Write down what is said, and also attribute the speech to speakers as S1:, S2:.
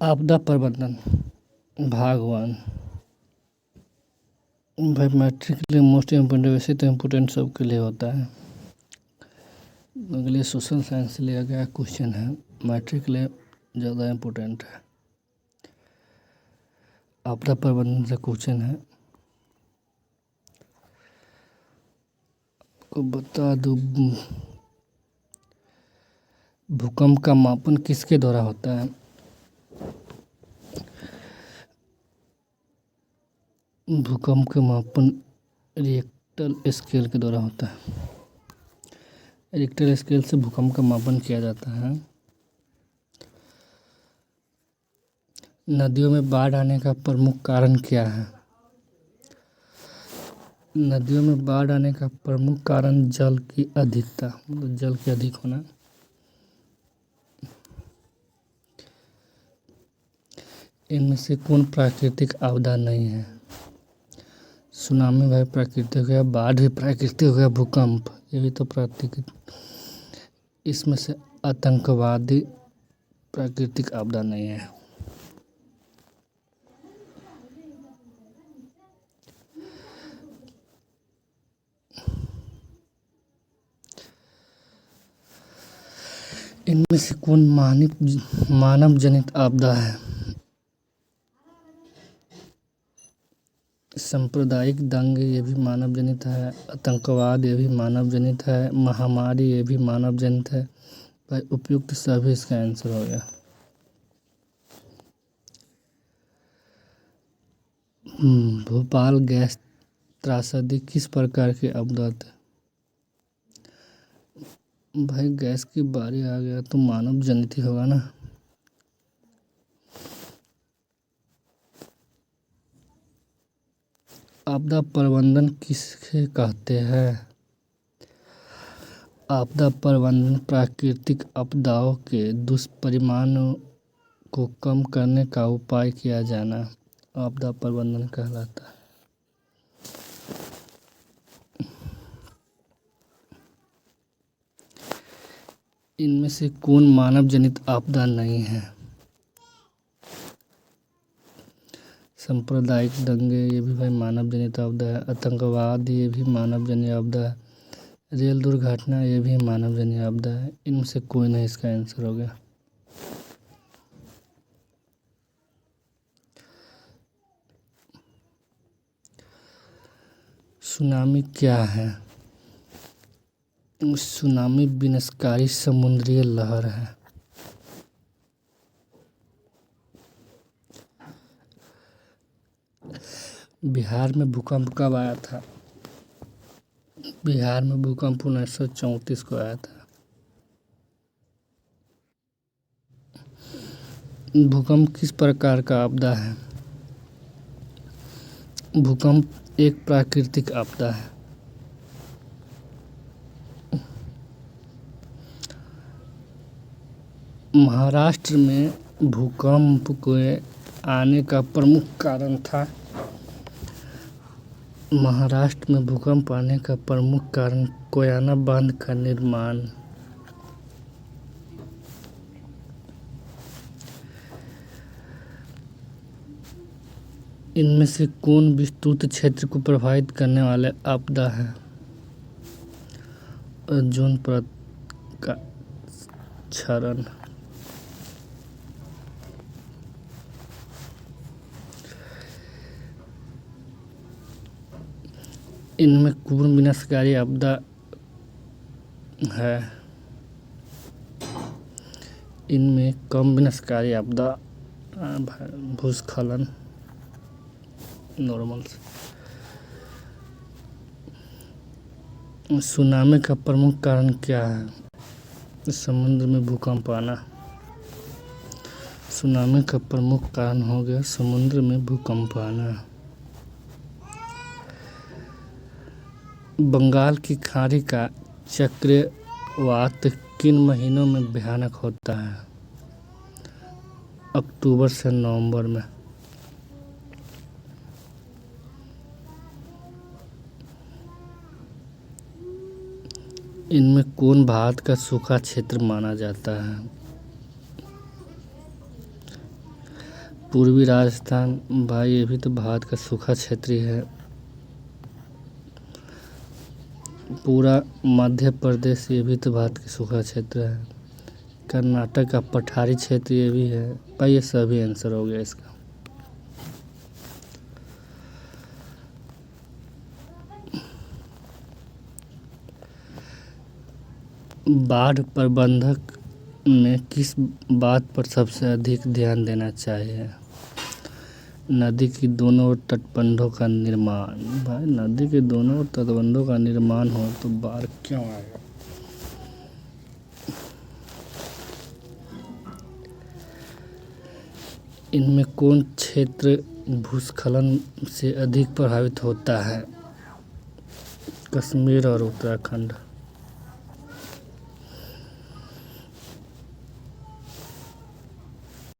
S1: आपदा प्रबंधन भाग 1। भाई मैट्रिक के लिए मोस्ट इम्पोर्टेंट, वैसे तो इम्पोर्टेंट सबके लिए होता है, अगले सोशल साइंस से लिया गया क्वेश्चन है, मैट्रिक के लिए ज़्यादा इम्पोर्टेंट है। आपदा प्रबंधन से क्वेश्चन है, को बता दूँ भूकंप का मापन किसके द्वारा होता है। भूकंप का मापन रिएक्टर स्केल के द्वारा होता है। रिएक्टर स्केल से भूकंप का मापन किया जाता है। नदियों में बाढ़ आने का प्रमुख कारण क्या है। नदियों में बाढ़ आने का प्रमुख कारण जल की अधिकता, मतलब जल के अधिक होना। इनमें से कौन प्राकृतिक आपदा नहीं है। सुनामी भाई प्राकृतिक हो गया, बाढ़ भी प्राकृतिक हो गया, भूकंप ये भी तो प्राकृतिक। इसमें से आतंकवादी प्राकृतिक आपदा नहीं है। इनमें से कौन मानव जनित आपदा है। सांप्रदायिक दंगे ये भी मानव जनित है, आतंकवाद ये भी मानव जनित है, महामारी ये भी मानव जनित है। भाई उपयुक्त सभी इसका आंसर हो गया। भोपाल गैस त्रासदी किस प्रकार की आपदा है। भाई गैस की बारी आ गया तो मानव जनित ही होगा ना। आपदा प्रबंधन किसके कहते हैं। आपदा प्रबंधन प्राकृतिक आपदाओं के दुष्परिणामों को कम करने का उपाय किया जाना आपदा प्रबंधन कहलाता है। इनमें से कौन मानव जनित आपदा नहीं है। सांप्रदायिक दंगे ये भी भाई मानव जनित आपदा है, आतंकवाद ये भी मानव जनित आपदा है, रेल दुर्घटना ये भी मानव जनित आपदा है। इनमें से कोई नहीं इसका आंसर हो गया। सुनामी क्या है। सुनामी विनाशकारी समुद्री लहर है। बिहार में भूकंप कब आया था। बिहार में भूकंप 1934 को आया था। भूकंप किस प्रकार का आपदा है। भूकंप एक प्राकृतिक आपदा है। महाराष्ट्र में भूकंप के आने का प्रमुख कारण था। महाराष्ट्र में भूकंप आने का प्रमुख कारण कोयना बांध का निर्माण। इनमें से कौन विस्तृत क्षेत्र को प्रभावित करने वाले आपदा है। ओजोन परत का क्षरण। इनमें कौन विनाशकारी आपदा है। इनमें कम विनाशकारी आपदा भूस्खलन नॉर्मल। सुनामी का प्रमुख कारण क्या है। समुद्र में भूकंप आना। सुनामी का प्रमुख कारण हो गया समुद्र में भूकंप आना। बंगाल की खाड़ी का चक्रवात किन महीनों में भयानक होता है। अक्टूबर से नवंबर में। इनमें कौन भारत का सूखा क्षेत्र माना जाता है। पूर्वी राजस्थान भाई ये भी तो भारत का सूखा क्षेत्र ही है। पूरा मध्य प्रदेश ये भी तो भारत का सूखा क्षेत्र है। कर्नाटक का पठारी क्षेत्र ये भी है भाई। ये सभी आंसर हो गया इसका। बाढ़ प्रबंधक में किस बात पर सबसे अधिक ध्यान देना चाहिए? नदी की दोनों ओर तटबंधों का निर्माण। भाई नदी के दोनों ओर तटबंधों का निर्माण हो तो बाढ़ क्यों आएगा? इनमें कौन क्षेत्र भूस्खलन से अधिक प्रभावित होता है? कश्मीर और उत्तराखंड।